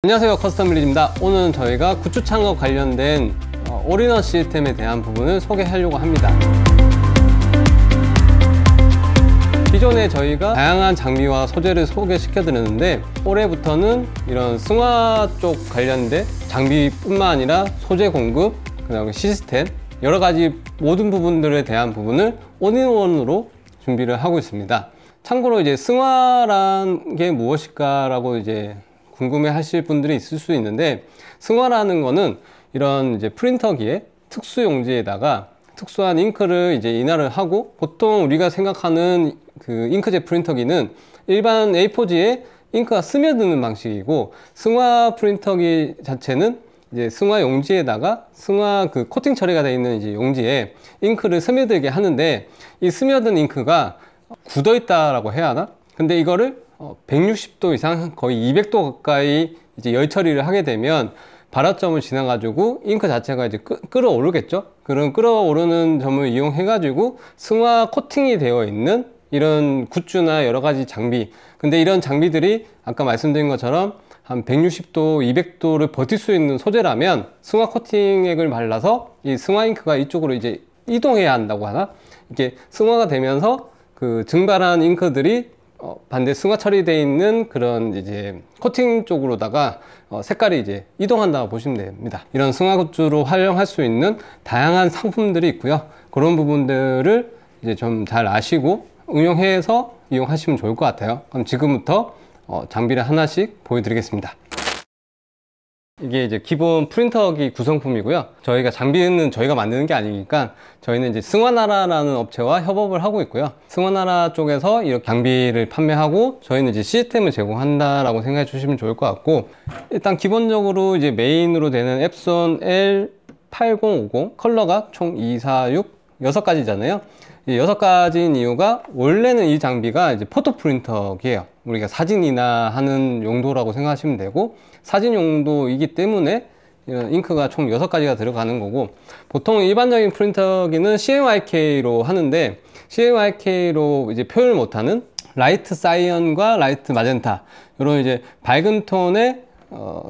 안녕하세요, 커스텀 빌리지입니다. 오늘은 저희가 굿즈 창업 관련된 올인원 시스템에 대한 부분을 소개하려고 합니다. 기존에 저희가 다양한 장비와 소재를 소개시켜 드렸는데, 올해부터는 이런 승화 쪽 관련된 장비뿐만 아니라 소재 공급, 그 다음에 시스템, 여러 가지 모든 부분들에 대한 부분을 올인원으로 준비를 하고 있습니다. 참고로 이제 승화란 게 무엇일까 라고 이제 궁금해 하실 분들이 있을 수 있는데, 승화라는 거는 이런 이제 프린터기에 특수 용지에다가 특수한 잉크를 이제 인화를 하고, 보통 우리가 생각하는 그 잉크젯 프린터기는 일반 A4지에 잉크가 스며드는 방식이고, 승화 프린터기 자체는 이제 승화 용지에다가 승화 그 코팅 처리가 되어 있는 이제 용지에 잉크를 스며들게 하는데, 이 스며든 잉크가 굳어 있다라고 해야 하나? 근데 이거를 160도 이상, 거의 200도 가까이 이제 열 처리를 하게 되면 발화점을 지나 가지고 잉크 자체가 이제 끓어오르겠죠. 그런 끓어오르는 점을 이용해 가지고 승화 코팅이 되어 있는 이런 굿즈나 여러 가지 장비, 근데 이런 장비들이 아까 말씀드린 것처럼 한 160도, 200도를 버틸 수 있는 소재라면 승화 코팅액을 발라서 이 승화 잉크가 이쪽으로 이제 이동해야 한다고 하나? 이게 승화가 되면서 그 증발한 잉크들이 반대 승화 처리되어 있는 그런 이제 코팅 쪽으로다가 색깔이 이제 이동한다고 보시면 됩니다. 이런 승화 굿즈로 활용할 수 있는 다양한 상품들이 있고요. 그런 부분들을 이제 좀 잘 아시고 응용해서 이용하시면 좋을 것 같아요. 그럼 지금부터 장비를 하나씩 보여드리겠습니다. 이게 이제 기본 프린터기 구성품이고요. 저희가 장비는 저희가 만드는 게 아니니까 저희는 이제 승화나라라는 업체와 협업을 하고 있고요. 승화나라 쪽에서 이렇게 장비를 판매하고 저희는 이제 시스템을 제공한다라고 생각해 주시면 좋을 것 같고, 일단 기본적으로 이제 메인으로 되는 앱손 L8050 컬러가 총 2, 4, 6, 6가지잖아요. 이 6가지인 이유가, 원래는 이 장비가 이제 포토 프린터기예요. 우리가 사진 인화하는 용도라고 생각하시면 되고, 사진 용도이기 때문에 이런 잉크가 총 6가지가 들어가는 거고, 보통 일반적인 프린터기는 CMYK로 하는데, CMYK로 이제 표현을 못하는 라이트 사이언과 라이트 마젠타, 이런 이제 밝은 톤의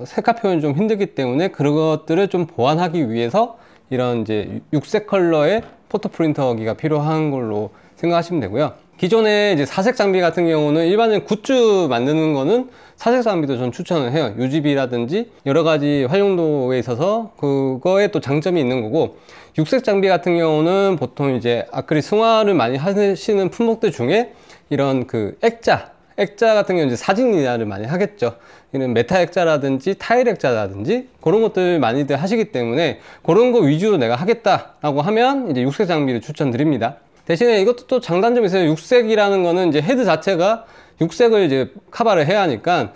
색깔 표현이 좀 힘들기 때문에 그런 것들을 좀 보완하기 위해서 이런 이제 육색 컬러의 포토 프린터기가 필요한 걸로 생각하시면 되고요. 기존에 이제 사색 장비 같은 경우는 일반적인 굿즈 만드는 거는 사색 장비도 전 추천을 해요. UGB라든지 여러 가지 활용도에 있어서 그거에 또 장점이 있는 거고, 육색 장비 같은 경우는 보통 이제 아크릴 승화를 많이 하시는 품목들 중에 이런 그 액자 같은 경우는 이제 사진 인화를 많이 하겠죠. 이런 메타 액자라든지 타일 액자라든지 그런 것들 많이들 하시기 때문에 그런 거 위주로 내가 하겠다라고 하면 이제 육색 장비를 추천드립니다. 대신에 이것도 또 장단점이 있어요. 육색이라는 거는 이제 헤드 자체가 육색을 이제 커버를 해야 하니까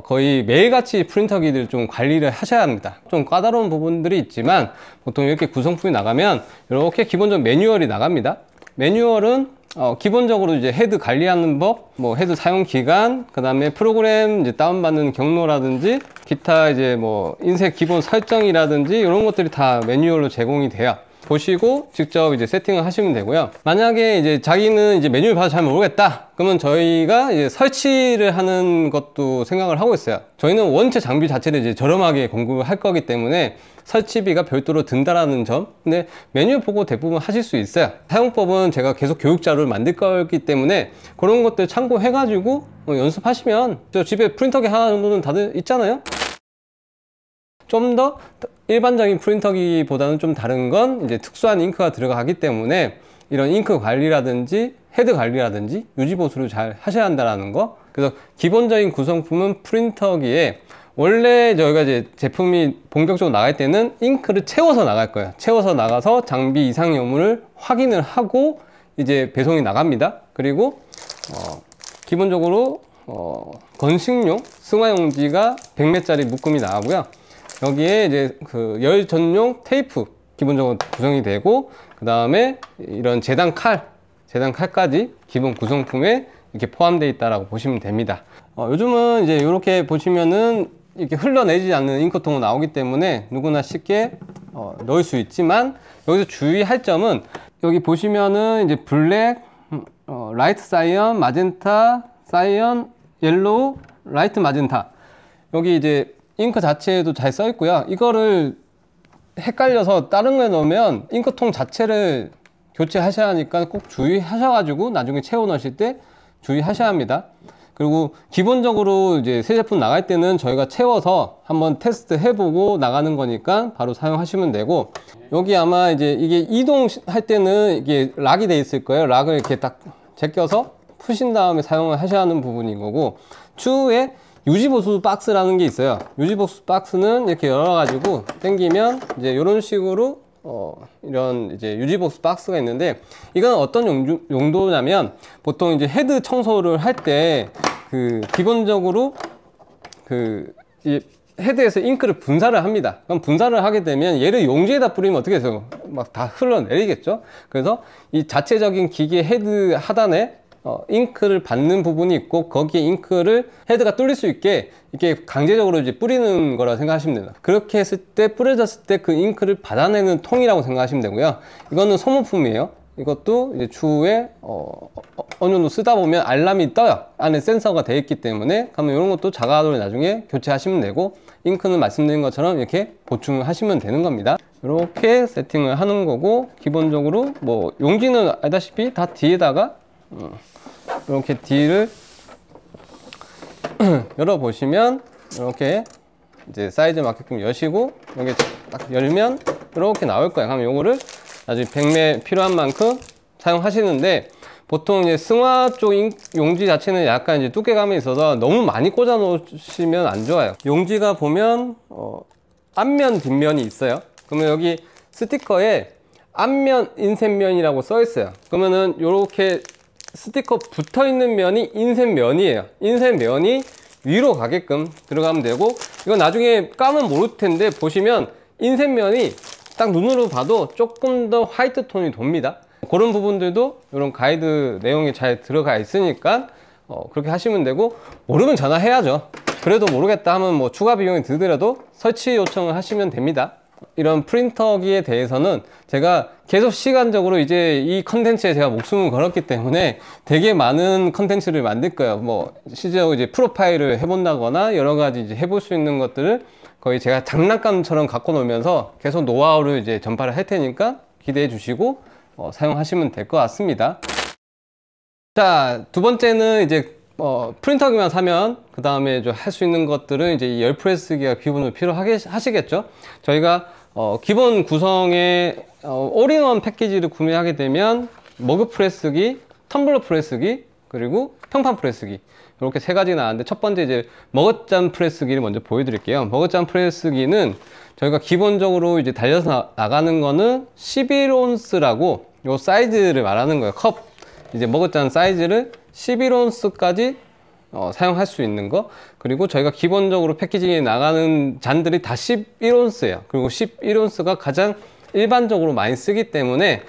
거의 매일같이 프린터기들 좀 관리를 하셔야 합니다. 좀 까다로운 부분들이 있지만 보통 이렇게 구성품이 나가면 이렇게 기본적 매뉴얼이 나갑니다. 매뉴얼은 기본적으로 이제 헤드 관리하는 법, 뭐 헤드 사용 기간, 그 다음에 프로그램 이제 다운받는 경로라든지 기타 이제 뭐 인쇄 기본 설정이라든지 이런 것들이 다 매뉴얼로 제공이 돼요. 보시고 직접 이제 세팅을 하시면 되고요. 만약에 이제 자기는 이제 메뉴를 봐서 잘 모르겠다, 그러면 저희가 이제 설치를 하는 것도 생각을 하고 있어요. 저희는 원체 장비 자체를 이제 저렴하게 공급을 할 거기 때문에 설치비가 별도로 든다라는 점. 근데 메뉴 보고 대부분 하실 수 있어요. 사용법은 제가 계속 교육 자료를 만들 거기 때문에 그런 것들 참고해 가지고 연습하시면, 저 집에 프린터기 하나 정도는 다들 있잖아요. 좀 더 일반적인 프린터기보다는 좀 다른 건 이제 특수한 잉크가 들어가기 때문에 이런 잉크 관리라든지 헤드 관리라든지 유지 보수를 잘 하셔야 한다는 거. 그래서 기본적인 구성품은 프린터기에 원래 저희가 이제 제품이 본격적으로 나갈 때는 잉크를 채워서 나갈 거예요. 채워서 나가서 장비 이상 여부를 확인을 하고 이제 배송이 나갑니다. 그리고 기본적으로 건식용 승화용지가 100매짜리 묶음이 나가고요. 여기에 이제 그 열 전용 테이프 기본적으로 구성이 되고, 그 다음에 이런 재단 칼까지 기본 구성품에 이렇게 포함되어 있다라고 보시면 됩니다. 요즘은 이제 이렇게 보시면은 이렇게 흘러내지 않는 잉크통은 나오기 때문에 누구나 쉽게 넣을 수 있지만, 여기서 주의할 점은 여기 보시면은 이제 블랙, 라이트 사이언, 마젠타, 사이언, 옐로우, 라이트 마젠타, 여기 이제 잉크 자체에도 잘 써 있고요. 이거를 헷갈려서 다른 거에 넣으면 잉크통 자체를 교체하셔야 하니까 꼭 주의하셔가지고 나중에 채워 넣으실 때 주의하셔야 합니다. 그리고 기본적으로 이제 새 제품 나갈 때는 저희가 채워서 한번 테스트 해보고 나가는 거니까 바로 사용하시면 되고, 여기 아마 이제 이게 이동할 때는 이게 락이 돼 있을 거예요. 락을 이렇게 딱 제껴서 푸신 다음에 사용을 하셔야 하는 부분인 거고, 추후에 유지보수 박스라는 게 있어요. 유지보수 박스는 이렇게 열어가지고 당기면 이제 이런 식으로 이런 이제 유지보수 박스가 있는데, 이건 어떤 용도냐면 보통 이제 헤드 청소를 할 때 그 기본적으로 이 헤드에서 잉크를 분사를 합니다. 그럼 분사를 하게 되면 얘를 용지에다 뿌리면 어떻게 돼요? 막 다 흘러내리겠죠. 그래서 이 자체적인 기계 헤드 하단에 잉크를 받는 부분이 있고, 거기에 잉크를 헤드가 뚫릴 수 있게 이렇게 강제적으로 이제 뿌리는 거라 생각하시면 됩니다. 그렇게 했을 때, 뿌려졌을 때 그 잉크를 받아내는 통이라고 생각하시면 되고요. 이거는 소모품이에요. 이것도 이제 추후에 어느 정도 쓰다 보면 알람이 떠요. 안에 센서가 되어 있기 때문에. 그러면 이런 것도 자가로 나중에 교체하시면 되고, 잉크는 말씀드린 것처럼 이렇게 보충을 하시면 되는 겁니다. 이렇게 세팅을 하는 거고, 기본적으로 뭐 용지는 알다시피 다 뒤에다가 이렇게 뒤를 열어보시면 이렇게 이제 사이즈 맞게끔 여시고, 이렇게 딱 열면 이렇게 나올 거예요. 그러면 요거를 나중에 백매 필요한 만큼 사용하시는데, 보통 이제 승화 쪽 용지 자체는 약간 이제 두께감이 있어서 너무 많이 꽂아 놓으시면 안 좋아요. 용지가 보면 앞면 뒷면이 있어요. 그러면 여기 스티커에 앞면 인쇄면이라고 써 있어요. 그러면은 요렇게 스티커 붙어 있는 면이 인쇄면이에요. 인쇄면이 위로 가게끔 들어가면 되고, 이건 나중에 까면 모를 텐데 보시면 인쇄면이 딱 눈으로 봐도 조금 더 화이트 톤이 돕니다. 그런 부분들도 이런 가이드 내용이 잘 들어가 있으니까 그렇게 하시면 되고, 모르면 전화해야죠. 그래도 모르겠다 하면 뭐 추가 비용이 들더라도 설치 요청을 하시면 됩니다. 이런 프린터기에 대해서는 제가 계속 시간적으로 이제 이 컨텐츠에 제가 목숨을 걸었기 때문에 되게 많은 컨텐츠를 만들 거예요. 뭐 실제로 이제 프로파일을 해본다거나 여러 가지 이제 해볼 수 있는 것들을 거의 제가 장난감처럼 갖고 놀면서 계속 노하우를 이제 전파를 할 테니까 기대해 주시고 사용하시면 될 것 같습니다. 자, 두 번째는 이제 프린터기만 사면 그 다음에 할 수 있는 것들은 이제 이 열 프레스기가 기본으로 필요하시겠죠. 저희가 기본 구성의 올인원 패키지를 구매하게 되면 머그 프레스기, 텀블러 프레스기, 그리고 평판 프레스기, 이렇게 세 가지 나왔는데, 첫 번째 이제 머그잔 프레스기를 먼저 보여드릴게요. 머그잔 프레스기는 저희가 기본적으로 이제 달려서 나가는 거는 11온스라고 요 사이즈를 말하는 거예요. 컵 이제 머그잔 사이즈를 11온스까지 사용할 수 있는 거. 그리고 저희가 기본적으로 패키징에 나가는 잔들이 다 11온스예요. 그리고 11온스가 가장 일반적으로 많이 쓰기 때문에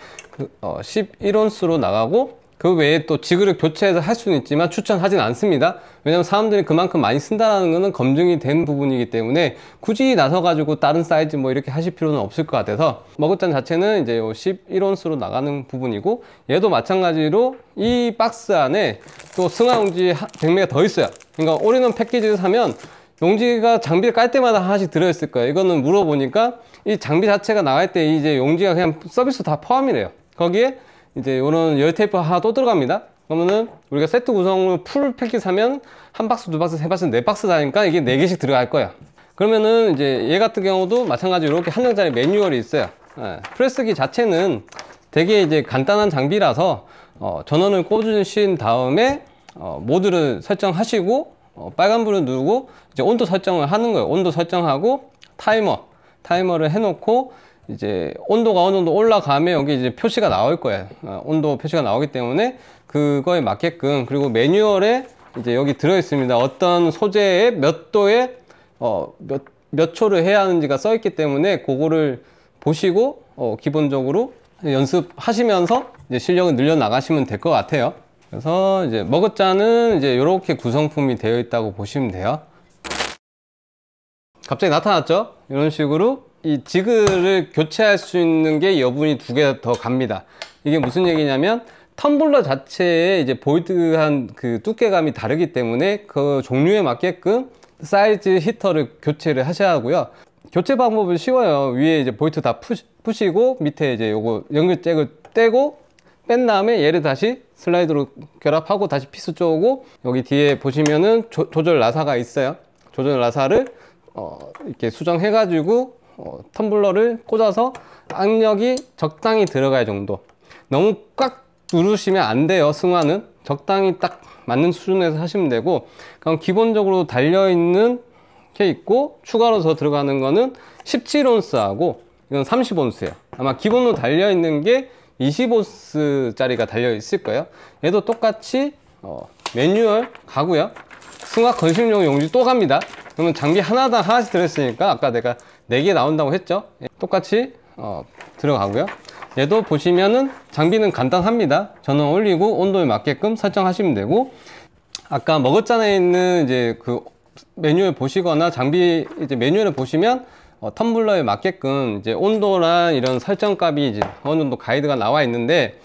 11온스로 나가고, 그 외에 또 지그를 교체해서 할 수는 있지만 추천하진 않습니다. 왜냐면 사람들이 그만큼 많이 쓴다는 것은 검증이 된 부분이기 때문에 굳이 나서 가지고 다른 사이즈 뭐 이렇게 하실 필요는 없을 것 같아서 머그잔 자체는 이제 11온스로 나가는 부분이고, 얘도 마찬가지로 이 박스 안에 또 승화 용지 100매가 더 있어요. 그러니까 올인원 패키지를 사면 용지가 장비를 깔 때마다 하나씩 들어있을 거예요. 이거는 물어보니까 이 장비 자체가 나갈 때 이제 용지가 그냥 서비스 다 포함이래요. 거기에 이제 이런 열 테이프 하나 또 들어갑니다. 그러면은 우리가 세트 구성으로 풀 패키지 사면 한 박스, 두 박스, 세 박스, 네 박스 다니까 이게 4개씩 들어갈 거야. 그러면은 이제 얘 같은 경우도 마찬가지로 이렇게 한 장짜리 매뉴얼이 있어요. 프레스기 자체는 되게 이제 간단한 장비라서 전원을 꽂으신 다음에 모드를 설정하시고 빨간불을 누르고 이제 온도 설정을 하는 거예요. 온도 설정하고 타이머를 해놓고 이제 온도가 어느 정도 올라가면 여기 이제 표시가 나올 거예요. 온도 표시가 나오기 때문에 그거에 맞게끔, 그리고 매뉴얼에 이제 여기 들어 있습니다. 어떤 소재에 몇 도에 몇 초를 해야 하는지가 써 있기 때문에 그거를 보시고 기본적으로 연습하시면서 이제 실력을 늘려 나가시면 될 것 같아요. 그래서 이제 머그잔은 이제 이렇게 구성품이 되어 있다고 보시면 돼요. 갑자기 나타났죠? 이런 식으로 이 지그를 교체할 수 있는 게 여분이 2개 더 갑니다. 이게 무슨 얘기냐면 텀블러 자체에 이제 볼드한 그 두께감이 다르기 때문에 그 종류에 맞게끔 사이즈 히터를 교체를 하셔야 하고요. 교체 방법은 쉬워요. 위에 이제 볼트 다 푸시고 밑에 이제 요거 연결잭을 떼고 뺀 다음에 얘를 다시 슬라이드로 결합하고 다시 피스 쪼고, 여기 뒤에 보시면은 조절 나사가 있어요. 조절 나사를 이렇게 수정해 가지고 텀블러를 꽂아서 악력이 적당히 들어갈 정도, 너무 꽉 누르시면 안 돼요. 승화는 적당히 딱 맞는 수준에서 하시면 되고, 그럼 기본적으로 달려있는 게 있고 추가로 더 들어가는 거는 17온스하고 이건 30온스예요. 아마 기본으로 달려있는 게 20온스 짜리가 달려있을 거예요. 얘도 똑같이 매뉴얼 가고요. 승화 건식용 용지 또 갑니다. 그러면 장비 하나당 하나씩 들어있으니까 아까 내가 4개 나온다고 했죠. 똑같이 들어가고요. 얘도 보시면은 장비는 간단합니다. 전원 올리고 온도에 맞게끔 설정하시면 되고, 아까 머그잔에 있는 이제 그 매뉴얼 보시거나 장비 이제 매뉴얼을 보시면 텀블러에 맞게끔 이제 온도랑 이런 설정 값이 이제 어느 정도 가이드가 나와 있는데,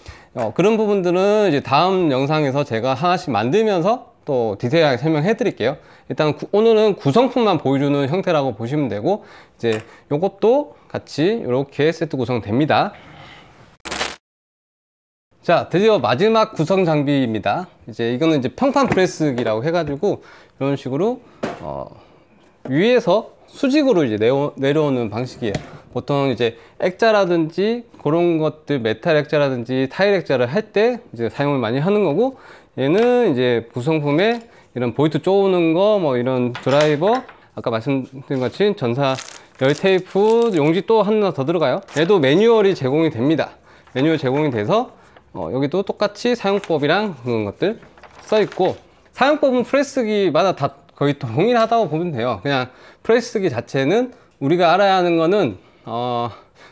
그런 부분들은 이제 다음 영상에서 제가 하나씩 만들면서 또 디테일하게 설명해 드릴게요. 일단 오늘은 구성품만 보여주는 형태라고 보시면 되고, 이제 요것도 같이 이렇게 세트 구성됩니다. 자, 드디어 마지막 구성 장비입니다. 이제 이거는 이제 평판 프레스기라고 해가지고 이런 식으로 위에서 수직으로 이제 내려오는 방식이에요. 보통 이제 액자라든지 그런 것들, 메탈 액자라든지 타일 액자를 할 때 이제 사용을 많이 하는 거고, 얘는 이제 구성품에 이런 볼트 쪼는 거, 뭐 이런 드라이버, 아까 말씀드린 것처럼 전사 열 테이프, 용지 또 하나 더 들어가요. 얘도 매뉴얼이 제공이 됩니다. 매뉴얼 제공이 돼서 여기도 똑같이 사용법이랑 그런 것들 써 있고, 사용법은 프레스기마다 다 거의 동일하다고 보면 돼요. 그냥 프레스기 자체는 우리가 알아야 하는 거는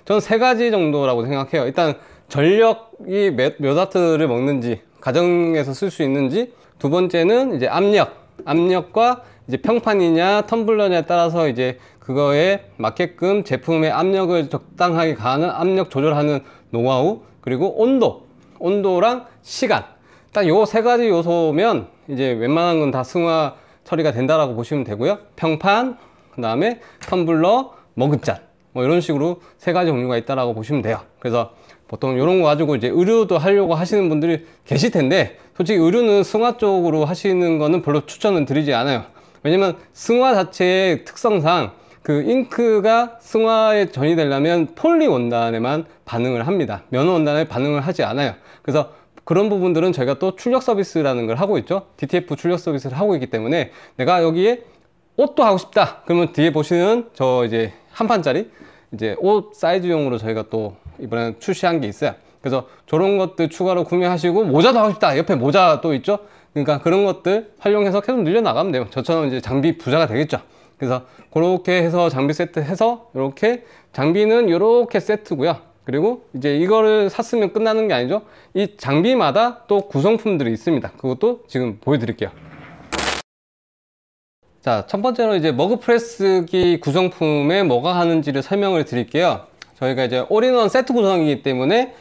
전 3가지 정도라고 생각해요. 일단 전력이 몇 와트를 먹는지, 가정에서 쓸 수 있는지, 두 번째는 이제 압력과 이제 평판이냐 텀블러냐에 따라서 이제 그거에 맞게끔 제품의 압력을 적당하게 가하는 압력 조절하는 노하우, 그리고 온도랑 시간, 딱 요 3가지 요소면 이제 웬만한 건 다 승화 처리가 된다라고 보시면 되고요. 평판, 그 다음에 텀블러, 머그잔, 뭐 이런 식으로 3가지 종류가 있다라고 보시면 돼요. 그래서 보통 이런 거 가지고 이제 의류도 하려고 하시는 분들이 계실 텐데, 솔직히 의류는 승화 쪽으로 하시는 거는 별로 추천은 드리지 않아요. 왜냐면 승화 자체의 특성상 그 잉크가 승화에 전이 되려면 폴리 원단에만 반응을 합니다. 면허 원단에 반응을 하지 않아요. 그래서 그런 부분들은 저희가 또 출력 서비스라는 걸 하고 있죠. DTF 출력 서비스를 하고 있기 때문에, 내가 여기에 옷도 하고 싶다 그러면 뒤에 보시는 저 이제 한 판짜리 이제 옷 사이즈용으로 저희가 또 이번에 출시한 게 있어요. 그래서 저런 것들 추가로 구매하시고, 모자도 하고 싶다, 옆에 모자 또 있죠. 그러니까 그런 것들 활용해서 계속 늘려나가면 돼요. 저처럼 이제 장비 부자가 되겠죠. 그래서 그렇게 해서 장비 세트 해서, 이렇게 장비는 이렇게 세트고요. 그리고 이제 이거를 샀으면 끝나는 게 아니죠. 이 장비마다 또 구성품들이 있습니다. 그것도 지금 보여드릴게요. 자, 첫 번째로 이제 머그 프레스기 구성품에 뭐가 하는지를 설명을 드릴게요. 저희가 이제 올인원 세트 구성이기 때문에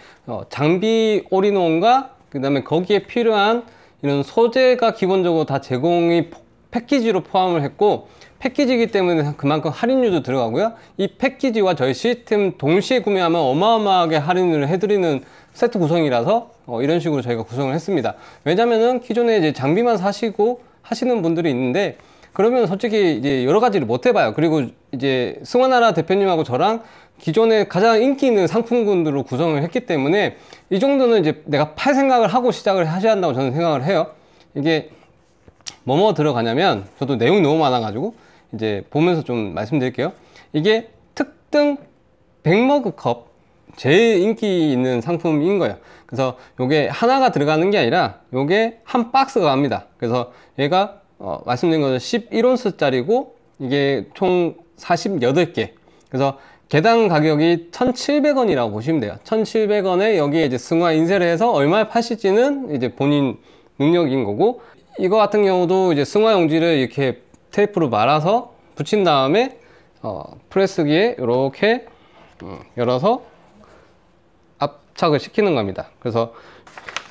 장비 올인원과 그 다음에 거기에 필요한 이런 소재가 기본적으로 다 제공이 패키지로 포함을 했고, 패키지이기 때문에 그만큼 할인율도 들어가고요. 이 패키지와 저희 시스템 동시에 구매하면 어마어마하게 할인을 해드리는 세트 구성이라서 이런 식으로 저희가 구성을 했습니다. 왜냐면은 기존에 이제 장비만 사시고 하시는 분들이 있는데, 그러면 솔직히 이제 여러 가지를 못 해봐요. 그리고 이제 승환나라 대표님하고 저랑 기존에 가장 인기 있는 상품군들로 구성을 했기 때문에 이 정도는 이제 내가 팔 생각을 하고 시작을 하셔야 한다고 저는 생각을 해요. 이게 뭐뭐 들어가냐면, 저도 내용이 너무 많아가지고 이제 보면서 좀 말씀드릴게요. 이게 특등 100머그 컵, 제일 인기 있는 상품인 거예요. 그래서 요게 하나가 들어가는 게 아니라 요게 한 박스가 갑니다. 그래서 얘가 말씀드린 것은 11온스 짜리고 이게 총 48개. 그래서 개당 가격이 1,700원이라고 보시면 돼요. 1,700원에 여기에 이제 승화 인쇄를 해서 얼마에 파실지는 이제 본인 능력인 거고, 이거 같은 경우도 이제 승화 용지를 이렇게 테이프로 말아서 붙인 다음에 프레스기에 이렇게 열어서 압착을 시키는 겁니다. 그래서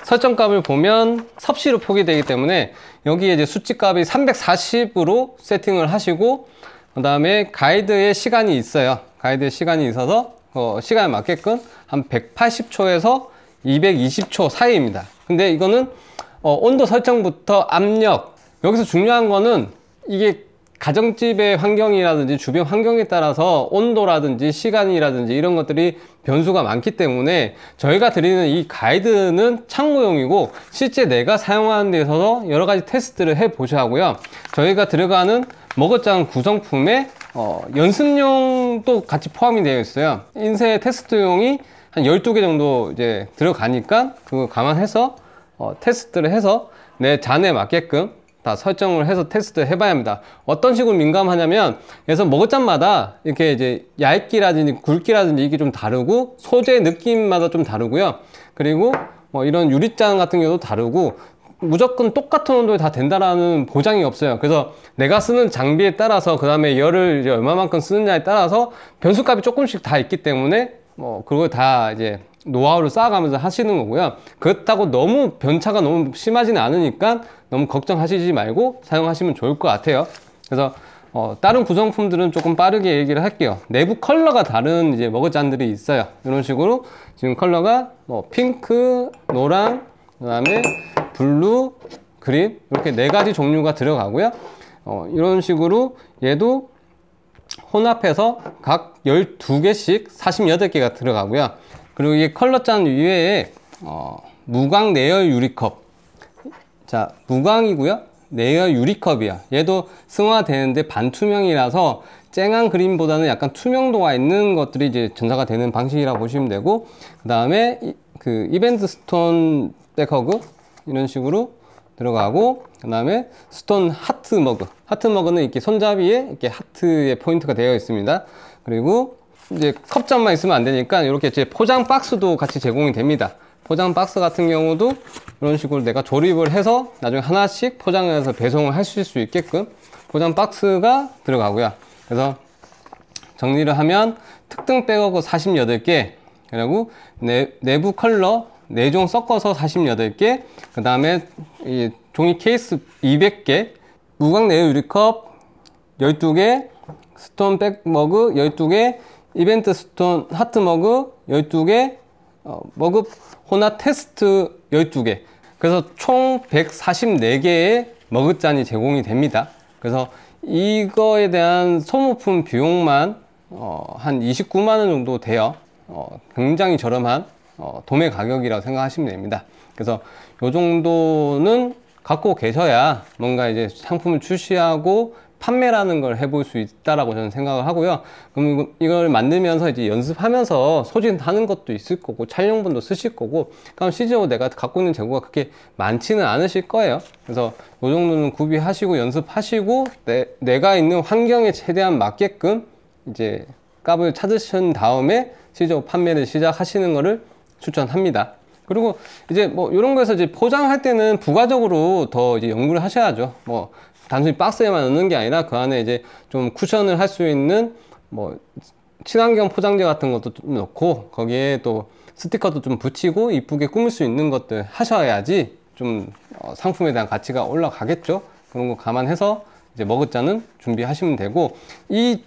설정값을 보면 섭씨로 표기되기 때문에 여기에 이제 수치값이 340으로 세팅을 하시고, 그 다음에 가이드의 시간이 있어요. 가이드의 시간이 있어서 시간에 맞게끔 한 180초에서 220초 사이입니다. 근데 이거는 온도 설정부터 압력, 여기서 중요한 거는 이게 가정집의 환경이라든지 주변 환경에 따라서 온도라든지 시간이라든지 이런 것들이 변수가 많기 때문에 저희가 드리는 이 가이드는 참고용이고 실제 내가 사용하는 데 있어서 여러 가지 테스트를 해 보셔야 하고요. 저희가 들어가는 머그잔 구성품에 연습용도 같이 포함이 되어 있어요. 인쇄 테스트용이 한 12개 정도 이제 들어가니까 그거 감안해서 테스트를 해서 내 잔에 맞게끔 다 설정을 해서 테스트 해봐야 합니다. 어떤 식으로 민감하냐면, 그래서 머그잔마다 이렇게 이제 얇기라든지 굵기라든지 이게 좀 다르고, 소재 느낌마다 좀 다르고요. 그리고 이런 유리잔 같은 경우도 다르고, 무조건 똑같은 온도에 다 된다라는 보장이 없어요. 그래서 내가 쓰는 장비에 따라서, 그 다음에 열을 이제 얼마만큼 쓰느냐에 따라서 변수값이 조금씩 다 있기 때문에 그걸 다 이제 노하우를 쌓아가면서 하시는 거고요. 그렇다고 너무 변차가 너무 심하지는 않으니까 너무 걱정하시지 말고 사용하시면 좋을 것 같아요. 그래서 다른 구성품들은 조금 빠르게 얘기를 할게요. 내부 컬러가 다른 이제 머그잔들이 있어요. 이런 식으로 지금 컬러가 핑크, 노랑, 그 다음에 블루, 그린, 이렇게 4가지 종류가 들어가고요. 이런 식으로 얘도 혼합해서 각 12개씩 48개가 들어가고요. 그리고 이 컬러잔 위에 무광 내열 유리컵, 자 무광이고요, 내열 유리컵이야. 얘도 승화되는데 반투명이라서 쨍한 그림보다는 약간 투명도가 있는 것들이 이제 전사가 되는 방식이라고 보시면 되고, 그 다음에 그 이벤트 스톤 백허그 이런 식으로 들어가고, 그 다음에 스톤 하트 머그, 하트 머그는 이렇게 손잡이에 이렇게 하트의 포인트가 되어 있습니다. 그리고 이제 컵잔만 있으면 안 되니까 이렇게 제 포장 박스도 같이 제공이 됩니다. 포장 박스 같은 경우도 이런 식으로 내가 조립을 해서 나중에 하나씩 포장을 해서 배송을 하실 수 있게끔 포장 박스가 들어가고요. 그래서 정리를 하면 특등 백허그 48개, 그리고 내부 컬러 4종 섞어서 48개, 그 다음에 이 종이 케이스 200개, 무광 내열 유리컵 12개, 스톤 백 머그 12개, 이벤트 스톤 하트 머그 12개, 머그 혼합 테스트 12개. 그래서 총 144개의 머그잔이 제공이 됩니다. 그래서 이거에 대한 소모품 비용만 한 29만 원 정도 돼요. 굉장히 저렴한 도매 가격이라고 생각하시면 됩니다. 그래서 요 정도는 갖고 계셔야 뭔가 이제 상품을 출시하고 판매라는 걸 해볼 수 있다라고 저는 생각을 하고요. 그럼 이걸 만들면서 이제 연습하면서 소진하는 것도 있을 거고, 촬영본도 쓰실 거고, 그럼 실제로 내가 갖고 있는 재고가 그렇게 많지는 않으실 거예요. 그래서 이 정도는 구비하시고 연습하시고 내가 있는 환경에 최대한 맞게끔 이제 값을 찾으신 다음에 실제로 판매를 시작하시는 거를 추천합니다. 그리고 이제 이런 거에서 이제 포장할 때는 부가적으로 더 이제 연구를 하셔야죠. 단순히 박스에만 넣는 게 아니라 그 안에 이제 좀 쿠션을 할 수 있는 친환경 포장재 같은 것도 좀 넣고, 거기에 또 스티커도 좀 붙이고 이쁘게 꾸밀 수 있는 것들 하셔야지 좀 상품에 대한 가치가 올라가겠죠. 그런 거 감안해서 이제 머그잔은 준비하시면 되고, 이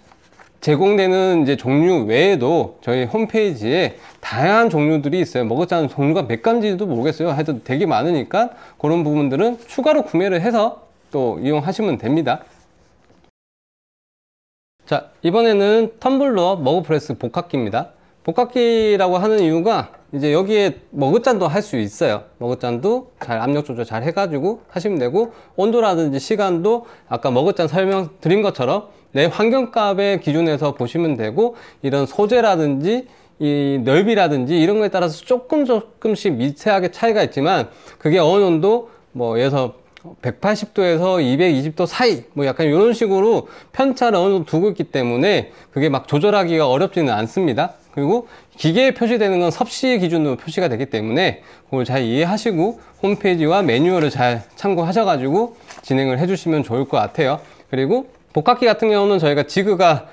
제공되는 이제 종류 외에도 저희 홈페이지에 다양한 종류들이 있어요. 머그잔 종류가 몇 가지도 모르겠어요. 하여튼 되게 많으니까 그런 부분들은 추가로 구매를 해서 또 이용하시면 됩니다. 자, 이번에는 텀블러 머그프레스 복합기입니다. 복합기라고 하는 이유가 이제 여기에 머그잔도 할 수 있어요. 머그잔도 잘 압력 조절 잘 해가지고 하시면 되고, 온도라든지 시간도 아까 머그잔 설명드린 것처럼 내 환경값의 기준에서 보시면 되고, 이런 소재라든지 이 넓이라든지 이런 거에 따라서 조금씩 미세하게 차이가 있지만, 그게 어느 정도 예를 들어서 180도에서 220도 사이 약간 이런 식으로 편차를 어느 정도 두고 있기 때문에 그게 막 조절하기가 어렵지는 않습니다. 그리고 기계에 표시되는 건 섭씨 기준으로 표시가 되기 때문에 그걸 잘 이해하시고 홈페이지와 매뉴얼을 잘 참고하셔가지고 진행을 해주시면 좋을 것 같아요. 그리고 복합기 같은 경우는 저희가 지그가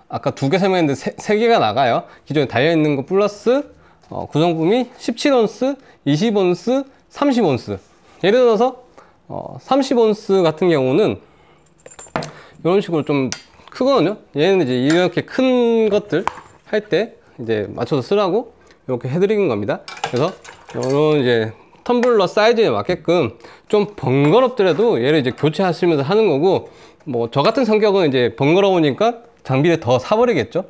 아까 2개 설명했는데 3개가 나가요. 기존에 달려있는 거 플러스 구성품이 17온스, 20온스, 30온스. 예를 들어서 30온스 같은 경우는 이런 식으로 좀 크거든요. 얘는 이제 이렇게 큰 것들 할 때 이제 맞춰서 쓰라고 이렇게 해드리는 겁니다. 그래서 이런 이제 텀블러 사이즈에 맞게끔 좀 번거롭더라도 얘를 이제 교체하시면서 하는 거고, 뭐 저 같은 성격은 이제 번거로우니까 장비를 더 사버리겠죠.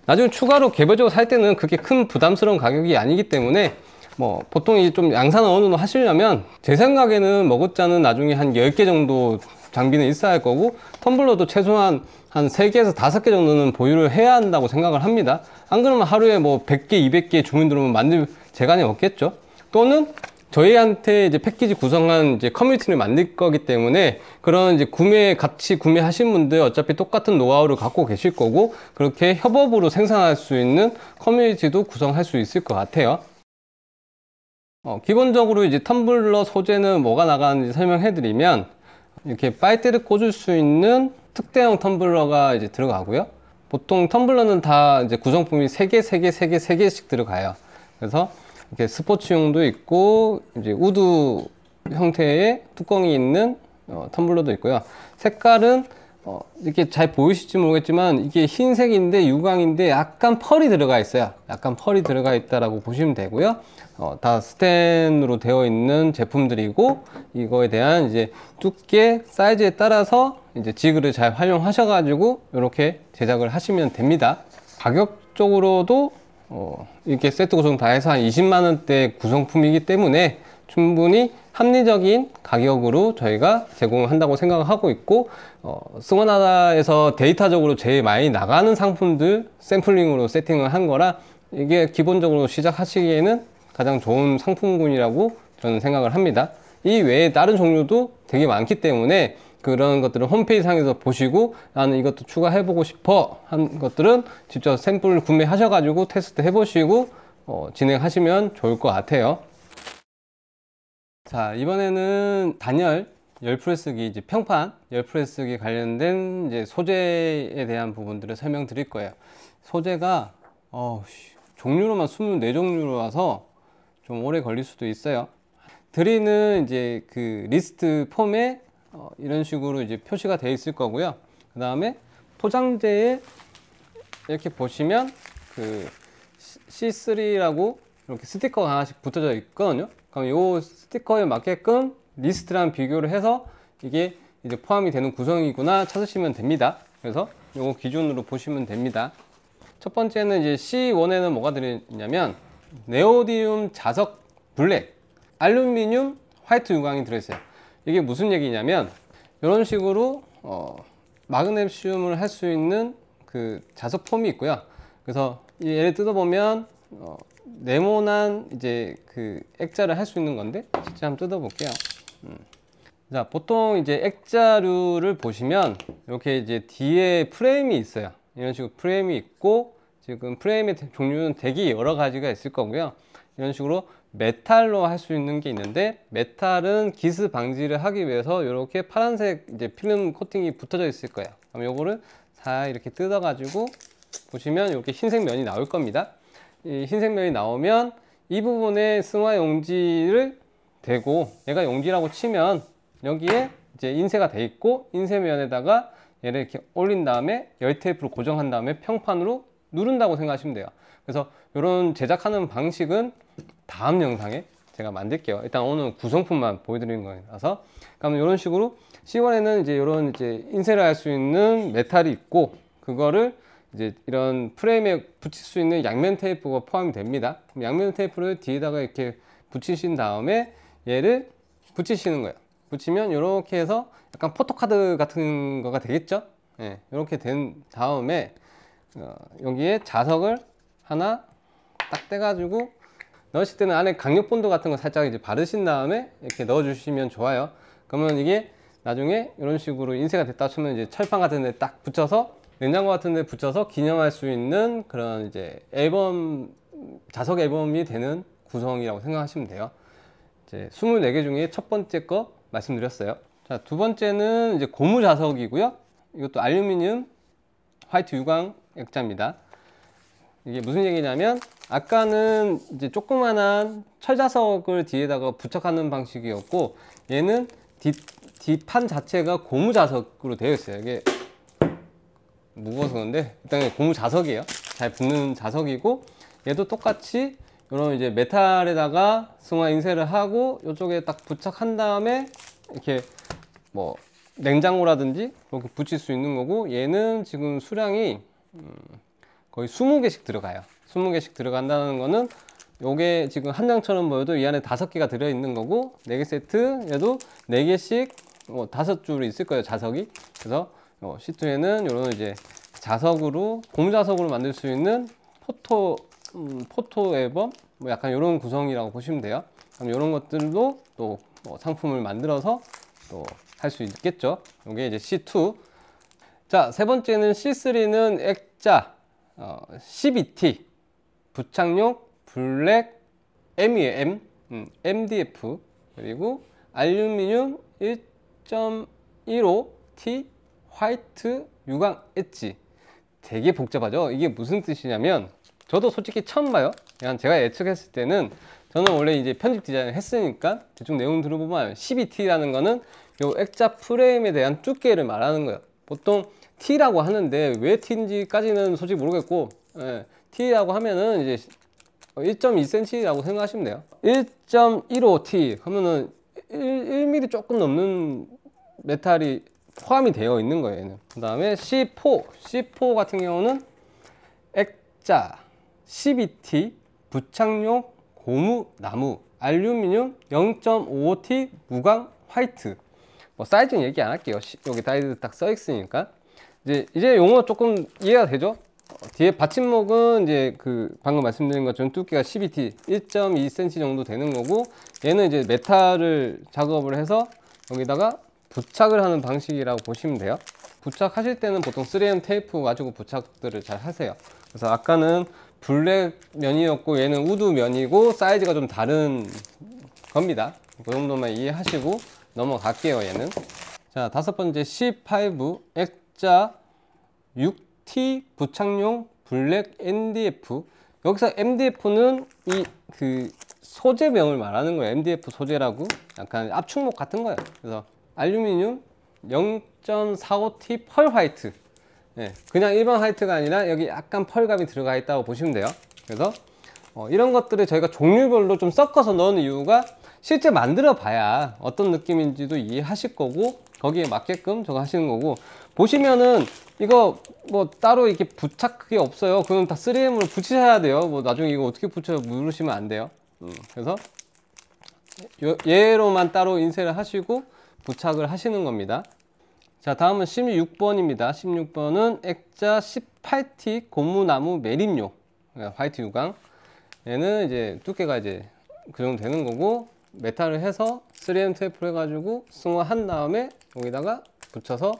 나중에 추가로 개별적으로 살 때는 그렇게 큰 부담스러운 가격이 아니기 때문에 뭐 보통 이 좀 양산 어느 정도 하시려면 제 생각에는 머그잔은 나중에 한 10개 정도 장비는 있어야 할 거고, 텀블러도 최소한 한 3개에서 5개 정도는 보유를 해야 한다고 생각을 합니다. 안 그러면 하루에 뭐 100개, 200개 주문 들어오면 만들 재간이 없겠죠. 또는 저희한테 이제 패키지 구성한 이제 커뮤니티를 만들 거기 때문에 그런 이제 같이 구매하신 분들 어차피 똑같은 노하우를 갖고 계실 거고, 그렇게 협업으로 생산할 수 있는 커뮤니티도 구성할 수 있을 것 같아요. 기본적으로 이제 텀블러 소재는 뭐가 나가는지 설명해 드리면, 이렇게 빨대를 꽂을 수 있는 특대형 텀블러가 이제 들어가고요. 보통 텀블러는 다 이제 구성품이 3개씩 들어가요. 그래서 이렇게 스포츠용도 있고, 이제 우드 형태의 뚜껑이 있는 텀블러도 있고요. 색깔은 이렇게 잘 보이실지 모르겠지만 이게 흰색인데 유광인데 약간 펄이 들어가 있어요. 약간 펄이 들어가 있다라고 보시면 되고요. 다 스텐으로 되어 있는 제품들이고, 이거에 대한 이제 두께, 사이즈에 따라서 이제 지그를 잘 활용하셔가지고 이렇게 제작을 하시면 됩니다. 가격적으로도 이렇게 세트 구성 다 해서 한 20만원대 구성품이기 때문에 충분히 합리적인 가격으로 저희가 제공을 한다고 생각을 하고 있고, 승원하다에서 데이터적으로 제일 많이 나가는 상품들 샘플링으로 세팅을 한 거라 이게 기본적으로 시작하시기에는 가장 좋은 상품군이라고 저는 생각을 합니다. 이 외에 다른 종류도 되게 많기 때문에 그런 것들은 홈페이지 상에서 보시고 나는 이것도 추가해보고 싶어 한 것들은 직접 샘플을 구매하셔가지고 테스트 해보시고 진행하시면 좋을 것 같아요. 자, 이번에는 단열 열프레스기, 이제 평판 열프레스기 관련된 이제 소재에 대한 부분들을 설명드릴 거예요. 소재가 종류로만 24종류로라서 좀 오래 걸릴 수도 있어요. 드리는 이제 그 리스트 폼에 이런 식으로 이제 표시가 되어 있을 거고요. 그 다음에 포장재에 이렇게 보시면 그 C3라고 이렇게 스티커가 하나씩 붙어져 있거든요. 그럼 이 스티커에 맞게끔 리스트랑 비교를 해서 이게 이제 포함이 되는 구성이구나 찾으시면 됩니다. 그래서 이거 기준으로 보시면 됩니다. 첫 번째는 이제 C1에는 뭐가 들어있냐면 네오디움 자석 블랙, 알루미늄 화이트 유광이 들어있어요. 이게 무슨 얘기냐면 이런 식으로 마그네슘을 할 수 있는 그 자석 폼이 있고요. 그래서 얘를 뜯어보면 네모난 이제 그 액자를 할 수 있는 건데, 직접 한번 뜯어볼게요. 자, 보통 이제 액자류를 보시면 이렇게 이제 뒤에 프레임이 있어요. 이런 식으로 프레임이 있고, 지금 프레임의 종류는 되게 여러 가지가 있을 거고요. 이런 식으로 메탈로 할 수 있는 게 있는데, 메탈은 기스 방지를 하기 위해서 이렇게 파란색 이제 필름 코팅이 붙어져 있을 거예요. 그럼 요거를 다 이렇게 뜯어 가지고 보시면 이렇게 흰색 면이 나올 겁니다. 이 흰색 면이 나오면 이 부분에 승화 용지를 대고, 얘가 용지라고 치면 여기에 이제 인쇄가 돼 있고, 인쇄면에다가 얘를 이렇게 올린 다음에 열 테이프로 고정한 다음에 평판으로 누른다고 생각하시면 돼요. 그래서 이런 제작하는 방식은 다음 영상에 제가 만들게요. 일단 오늘 구성품만 보여드리는 거라서. 그럼 이런 식으로 C1에는 이제 이런 이제 인쇄를 할 수 있는 메탈이 있고, 그거를 이제 이런 프레임에 붙일 수 있는 양면 테이프가 포함이 됩니다. 그럼 양면 테이프를 뒤에다가 이렇게 붙이신 다음에 얘를 붙이시는 거예요. 붙이면 이렇게 해서 약간 포토카드 같은 거가 되겠죠. 예, 이렇게 된 다음에 여기에 자석을 하나 딱 떼가지고 넣으실 때는 안에 강력 본드 같은 거 살짝 이제 바르신 다음에 이렇게 넣어 주시면 좋아요. 그러면 이게 나중에 이런 식으로 인쇄가 됐다 치면 이제 철판 같은 데 딱 붙여서, 냉장고 같은 데 붙여서 기념할 수 있는 그런 이제 앨범, 자석 앨범이 되는 구성이라고 생각하시면 돼요. 이제 24개 중에 첫 번째 거 말씀드렸어요. 자, 두 번째는 이제 고무 자석이고요. 이것도 알루미늄 화이트 유광 액자입니다. 이게 무슨 얘기냐면 아까는 이제 조그만한 철자석을 뒤에다가 부착하는 방식이었고 얘는 뒷판 자체가 고무 자석으로 되어 있어요. 이게 무거워서 그런데 일단 고무 자석이에요. 잘 붙는 자석이고 얘도 똑같이 이런 이제 메탈에다가 승화 인쇄를 하고 이쪽에 딱 부착한 다음에 이렇게 뭐 냉장고라든지 그렇게 붙일 수 있는 거고 얘는 지금 수량이 거의 20개씩 들어가요. 20개씩 들어간다는 거는 요게 지금 한 장처럼 보여도 이 안에 5개가 들어있는 거고 4개 세트 얘도 4개씩 5줄이 있을 거예요, 자석이. 그래서 C2에는 요런 이제 자석으로 고무 자석으로 만들 수 있는 포토 앨범 뭐 약간 이런 구성이라고 보시면 돼요. 그럼 이런 것들도 또 상품을 만들어서 또 할 수 있겠죠. 이게 이제 C2. 자, 세 번째는 C3는 액자 12T 부착용 블랙 M이에요. MDF 그리고 알루미늄 1.15T 화이트 유광 엣지. 되게 복잡하죠. 이게 무슨 뜻이냐면 저도 솔직히 처음 봐요. 그냥 제가 예측했을 때는 저는 원래 이제 편집 디자인을 했으니까 대충 내용 들어보면 12T라는 거는 요 액자 프레임에 대한 두께를 말하는 거예요. 보통 T라고 하는데 왜 T인지까지는 솔직히 모르겠고 T라고 하면은 이제 1.2cm라고 생각하시면 돼요. 1.15T 하면은 1mm 조금 넘는 메탈이 포함이 되어 있는 거예요, 얘는. 그 다음에 C4 같은 경우는 액자 12T 부착용 고무 나무 알루미늄 0.55T 무광 화이트. 뭐 사이즈는 얘기 안 할게요. 여기 다이드 딱 써 있으니까. 이제 용어 조금 이해가 되죠? 뒤에 받침목은 이제 그 방금 말씀드린 것처럼 두께가 12T 1.2cm 정도 되는 거고 얘는 이제 메탈을 작업을 해서 여기다가 부착을 하는 방식이라고 보시면 돼요. 부착하실 때는 보통 3M 테이프 가지고 부착들을 잘 하세요. 그래서 아까는 블랙 면이었고 얘는 우드 면이고 사이즈가 좀 다른 겁니다. 그 정도만 이해하시고 넘어갈게요, 얘는. 자, 다섯 번째 C5 액자 6T 부착용 블랙 MDF. 여기서 MDF는 이 그 소재명을 말하는 거예요. MDF 소재라고. 약간 압축목 같은 거예요. 그래서 알루미늄 0.45T 펄 화이트. 그냥 일반 화이트가 아니라 여기 약간 펄감이 들어가 있다고 보시면 돼요. 그래서 이런 것들을 저희가 종류별로 좀 섞어서 넣은 이유가 실제 만들어 봐야 어떤 느낌인지도 이해하실 거고 거기에 맞게끔 저거 하시는 거고 보시면은 이거 뭐 따로 이렇게 부착 그게 없어요. 그건 다 3M으로 붙이셔야 돼요. 뭐 나중에 이거 어떻게 붙여요 물으시면 안 돼요. 그래서 얘로만 따로 인쇄를 하시고 부착을 하시는 겁니다. 자, 다음은 16번입니다. 16번은 액자 18T 고무나무 매립용 화이트 유광. 얘는 이제 두께가 이제 그 정도 되는 거고 메탈을 해서 3M 테이프를 해가지고 승화한 다음에 여기다가 붙여서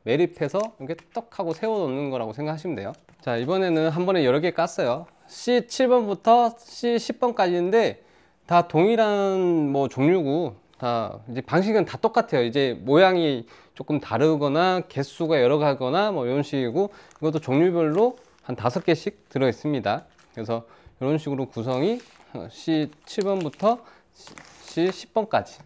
매립해서 이렇게 떡 하고 세워 놓는 거라고 생각하시면 돼요. 자, 이번에는 한 번에 여러 개 깠어요. C7번부터 C10번까지인데 다 동일한 뭐 종류고 다 이제 방식은 다 똑같아요. 이제 모양이 조금 다르거나 개수가 여러 가거나 뭐 이런 식이고 이것도 종류별로 한 5개씩 들어 있습니다. 그래서 이런 식으로 구성이 C7번부터 C10번까지.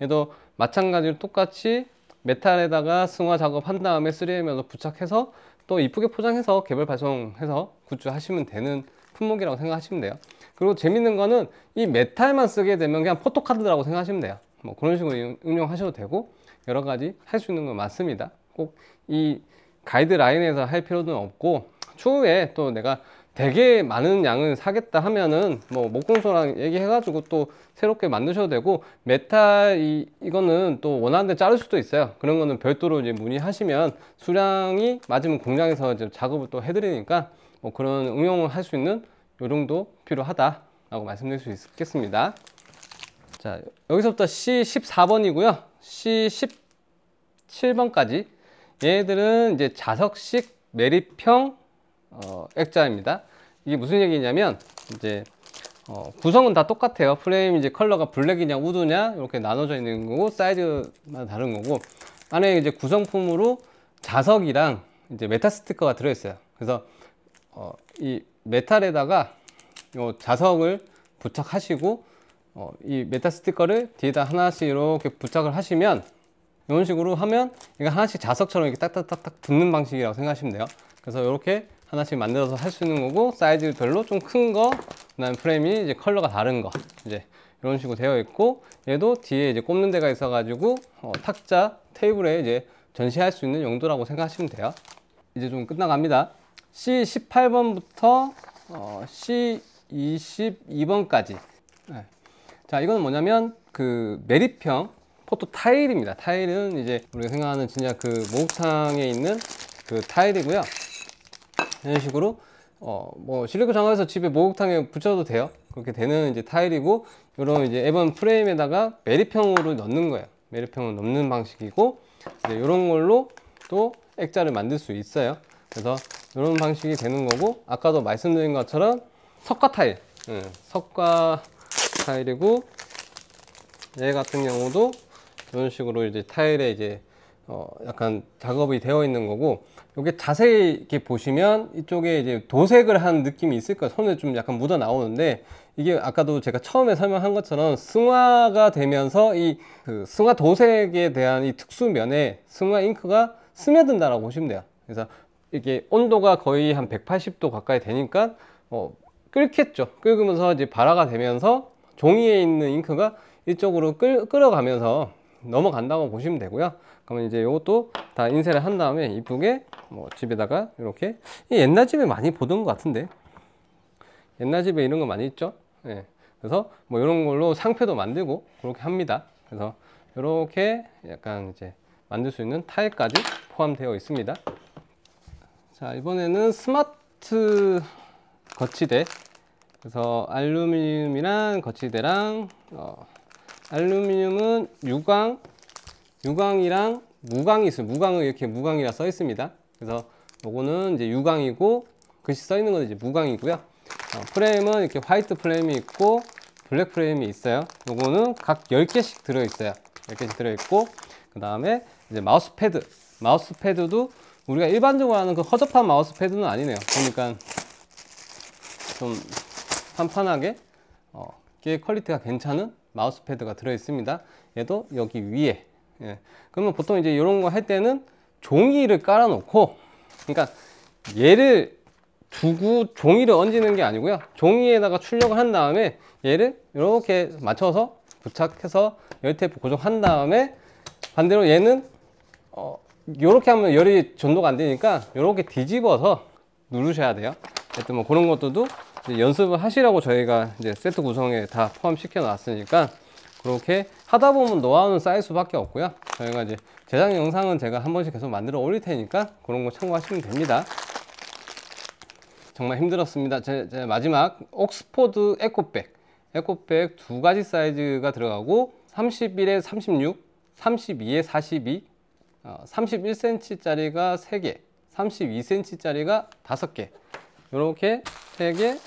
얘도 마찬가지로 똑같이 메탈에다가 승화 작업한 다음에 3M에서 부착해서 또 이쁘게 포장해서 개별 발송해서 굿즈하시면 되는 품목이라고 생각하시면 돼요. 그리고 재밌는 거는 이 메탈만 쓰게 되면 그냥 포토카드라고 생각하시면 돼요. 뭐 그런 식으로 응용하셔도 되고 여러 가지 할 수 있는 건 맞습니다. 꼭 이 가이드라인에서 할 필요는 없고 추후에 또 내가 되게 많은 양을 사겠다 하면은 뭐 목공소랑 얘기해가지고 또 새롭게 만드셔도 되고 메탈 이거는 또 원하는 데 자를 수도 있어요. 그런 거는 별도로 이제 문의하시면 수량이 맞으면 공장에서 이제 작업을 또 해드리니까 뭐 그런 응용을 할 수 있는 요 정도 필요하다라고 말씀드릴 수 있겠습니다. 자, 여기서부터 C14번이고요. C17번까지 얘들은 이제 자석식 매립형 액자입니다. 이게 무슨 얘기냐면 이제 구성은 다 똑같아요. 프레임 이제 컬러가 블랙이냐 우드냐 이렇게 나눠져 있는 거고 사이즈만 다른 거고 안에 이제 구성품으로 자석이랑 이제 메탈 스티커가 들어있어요. 그래서 이 메탈에다가 요 자석을 부착하시고 이 메탈 스티커를 뒤에다 하나씩 이렇게 부착을 하시면 이런 식으로 하면 이거 하나씩 자석처럼 이렇게 딱딱딱딱 붙는 방식이라고 생각하시면 돼요. 그래서 이렇게 하나씩 만들어서 할 수 있는 거고, 사이즈별로 좀 큰 거, 그다음에 프레임이 이제 컬러가 다른 거, 이제 이런 식으로 되어 있고, 얘도 뒤에 이제 꼽는 데가 있어가지고 탁자 테이블에 이제 전시할 수 있는 용도라고 생각하시면 돼요. 이제 좀 끝나갑니다. C18번부터 C22번까지. 자, 이건 뭐냐면 그 매립형 포토 타일입니다. 타일은 이제 우리가 생각하는 진짜 그 목욕탕에 있는 그 타일이고요. 이런 식으로 뭐 실리콘 장갑에서 집에 목욕탕에 붙여도 돼요. 그렇게 되는 이제 타일이고, 이런 이제 앨범 프레임에다가 매립형으로 넣는 거예요. 매립형으로 넣는 방식이고, 이제 이런 걸로 또 액자를 만들 수 있어요. 그래서 이런 방식이 되는 거고, 아까도 말씀드린 것처럼 석가 타일, 석가 타일이고, 얘 같은 경우도 이런 식으로 이제 타일에 이제 약간 작업이 되어 있는 거고, 이게 자세히 이렇게 보시면 이쪽에 이제 도색을 한 느낌이 있을 거예요. 손에 좀 약간 묻어 나오는데, 이게 아까도 제가 처음에 설명한 것처럼 승화가 되면서 이 그 승화 도색에 대한 이 특수면에 승화 잉크가 스며든다라고 보시면 돼요. 그래서 이게 온도가 거의 한 180도 가까이 되니까 끓겠죠. 끓으면서 이제 발화가 되면서 종이에 있는 잉크가 이쪽으로 끌어가면서 넘어간다고 보시면 되고요. 그러면 이제 이것도 다 인쇄를 한 다음에 이쁘게 집에다가 이렇게, 옛날 집에 많이 보던 것 같은데, 옛날 집에 이런 거 많이 있죠. 예. 그래서 뭐 이런 걸로 상표도 만들고 그렇게 합니다. 그래서 이렇게 약간 이제 만들 수 있는 타일까지 포함되어 있습니다. 자, 이번에는 스마트 거치대. 그래서 알루미늄이랑 거치대랑 알루미늄은 유광이랑 무광이 있어요. 무광은 이렇게 무광이라 써 있습니다. 그래서 요거는 이제 유광이고, 글씨 써 있는 건 이제 무광이고요. 프레임은 이렇게 화이트 프레임이 있고 블랙 프레임이 있어요. 요거는 각 10개씩 들어 있어요. 10개씩 들어 있고, 그 다음에 이제 마우스패드도 우리가 일반적으로 하는 그 허접한 마우스패드는 아니네요. 그러니까 좀 판판하게 꽤 퀄리티가 괜찮은 마우스패드가 들어 있습니다. 얘도 여기 위에. 예. 그러면 보통 이제 이런 거 할 때는 종이를 깔아 놓고, 그러니까 얘를 두고 종이를 얹는 게 아니고요, 종이에다가 출력을 한 다음에 얘를 이렇게 맞춰서 부착해서 열 테이프 고정한 다음에, 반대로 얘는 이렇게 하면 열이 전도가 안 되니까 이렇게 뒤집어서 누르셔야 돼요. 하여튼 뭐 그런 것들도 이제 연습을 하시라고 저희가 이제 세트 구성에 다 포함시켜 놨으니까, 그렇게 하다 보면 노하우는 쌓일 수밖에 없고요. 저희가 이제 제작 영상은 제가 한 번씩 계속 만들어 올릴 테니까 그런 거 참고하시면 됩니다. 정말 힘들었습니다. 제 마지막 옥스포드 에코백 두 가지 사이즈가 들어가고, 31에 36, 32에 42, 31cm 짜리가 3개, 32cm 짜리가 5개, 이렇게 3개,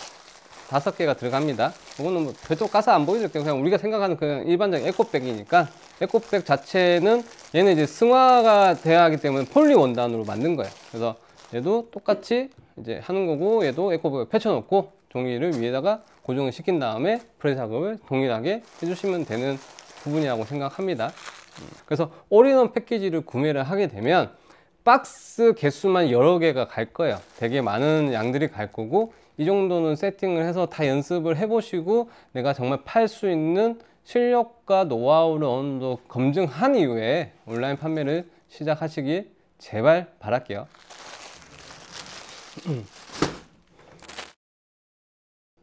5개가 들어갑니다. 이거는 뭐 별도 까서 안 보여줄게요. 그냥 우리가 생각하는 그냥 일반적인 에코백이니까, 에코백 자체는 얘는 이제 승화가 돼야 하기 때문에 폴리 원단으로 만든 거예요. 그래서 얘도 똑같이 이제 하는 거고, 얘도 에코백을 펼쳐놓고 종이를 위에다가 고정을 시킨 다음에 프레스 작업을 동일하게 해주시면 되는 부분이라고 생각합니다. 그래서 올인원 패키지를 구매를 하게 되면 박스 개수만 여러 개가 갈 거예요. 되게 많은 양들이 갈 거고, 이 정도는 세팅을 해서 다 연습을 해보시고 내가 정말 팔 수 있는 실력과 노하우를 어느 정도 검증한 이후에 온라인 판매를 시작하시길 제발 바랄게요.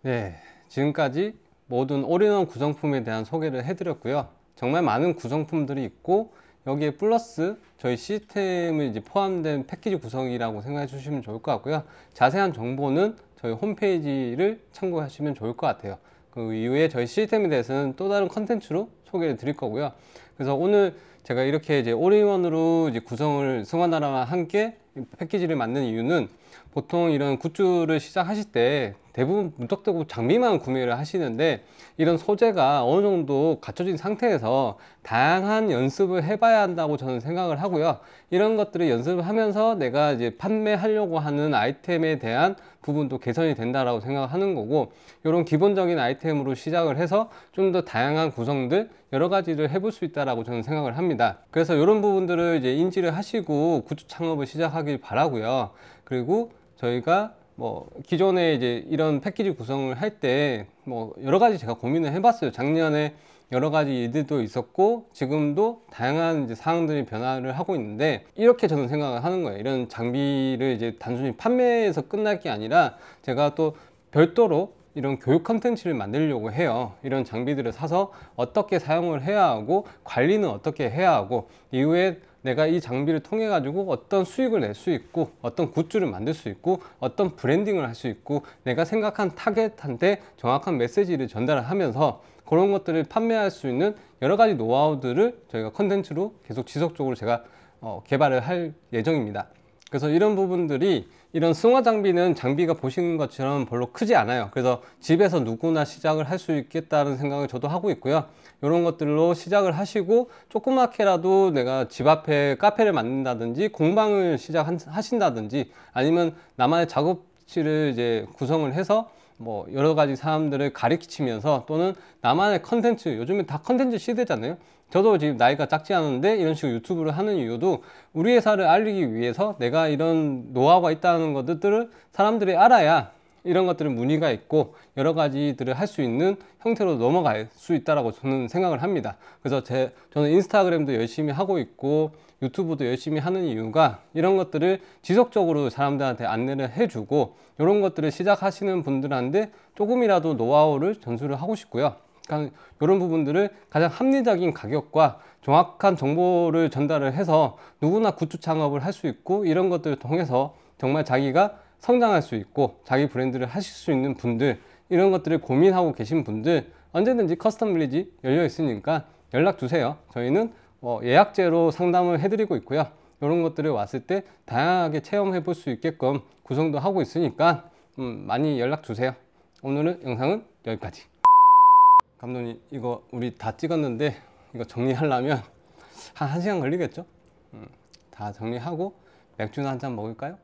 네, 지금까지 모든 올인원 구성품에 대한 소개를 해드렸고요. 정말 많은 구성품들이 있고, 여기에 플러스 저희 시스템이 이제 포함된 패키지 구성이라고 생각해 주시면 좋을 것 같고요. 자세한 정보는 저희 홈페이지를 참고하시면 좋을 것 같아요. 그 이후에 저희 시스템에 대해서는 또 다른 컨텐츠로 소개를 드릴 거고요. 그래서 오늘 제가 이렇게 이제 올인원으로 이제 구성을 승화나라와 함께 패키지를 만든 이유는, 보통 이런 굿즈를 시작하실 때 대부분 무턱대고 장비만 구매를 하시는데, 이런 소재가 어느 정도 갖춰진 상태에서 다양한 연습을 해봐야 한다고 저는 생각을 하고요. 이런 것들을 연습을 하면서 내가 이제 판매하려고 하는 아이템에 대한 부분도 개선이 된다라고 생각하는 거고, 이런 기본적인 아이템으로 시작을 해서 좀 더 다양한 구성들 여러 가지를 해볼 수 있다라고 저는 생각을 합니다. 그래서 이런 부분들을 이제 인지를 하시고 굿즈 창업을 시작하길 바라고요. 그리고 저희가 뭐 기존에 이제 이런 패키지 구성을 할 때 뭐 여러 가지 제가 고민을 해봤어요. 작년에 여러 가지 일들도 있었고 지금도 다양한 이제 사항들이 변화를 하고 있는데, 이렇게 저는 생각을 하는 거예요. 이런 장비를 이제 단순히 판매해서 끝날 게 아니라 제가 또 별도로 이런 교육 컨텐츠를 만들려고 해요. 이런 장비들을 사서 어떻게 사용을 해야 하고 관리는 어떻게 해야 하고, 이후에 내가 이 장비를 통해 가지고 어떤 수익을 낼 수 있고 어떤 굿즈를 만들 수 있고 어떤 브랜딩을 할 수 있고, 내가 생각한 타겟한테 정확한 메시지를 전달을 하면서 그런 것들을 판매할 수 있는 여러 가지 노하우들을 저희가 컨텐츠로 계속 지속적으로 제가 개발을 할 예정입니다. 그래서 이런 부분들이, 이런 승화 장비는 장비가 보시는 것처럼 별로 크지 않아요. 그래서 집에서 누구나 시작을 할 수 있겠다는 생각을 저도 하고 있고요. 이런 것들로 시작을 하시고 조그맣게라도 내가 집 앞에 카페를 만든다든지 공방을 시작하신다든지, 아니면 나만의 작업실을 이제 구성을 해서 뭐 여러 가지 사람들을 가르치면서, 또는 나만의 컨텐츠, 요즘에 다 컨텐츠 시대잖아요. 저도 지금 나이가 작지 않은데 이런 식으로 유튜브를 하는 이유도 우리 회사를 알리기 위해서, 내가 이런 노하우가 있다는 것들을 사람들이 알아야 이런 것들은 문의가 있고 여러 가지들을 할 수 있는 형태로 넘어갈 수 있다라고 저는 생각을 합니다. 그래서 저는 인스타그램도 열심히 하고 있고 유튜브도 열심히 하는 이유가, 이런 것들을 지속적으로 사람들한테 안내를 해주고 이런 것들을 시작하시는 분들한테 조금이라도 노하우를 전수를 하고 싶고요. 그러니까 이런 부분들을 가장 합리적인 가격과 정확한 정보를 전달을 해서 누구나 굿즈 창업을 할 수 있고, 이런 것들을 통해서 정말 자기가 성장할 수 있고 자기 브랜드를 하실 수 있는 분들, 이런 것들을 고민하고 계신 분들 언제든지 커스텀 빌리지 열려 있으니까 연락 주세요. 저희는 예약제로 상담을 해드리고 있고요. 이런 것들을 왔을 때 다양하게 체험해 볼 수 있게끔 구성도 하고 있으니까 많이 연락 주세요. 오늘은 영상은 여기까지. 감독님, 이거 우리 다 찍었는데 이거 정리하려면 한 1시간 걸리겠죠? 다 정리하고 맥주나 한 잔 먹을까요?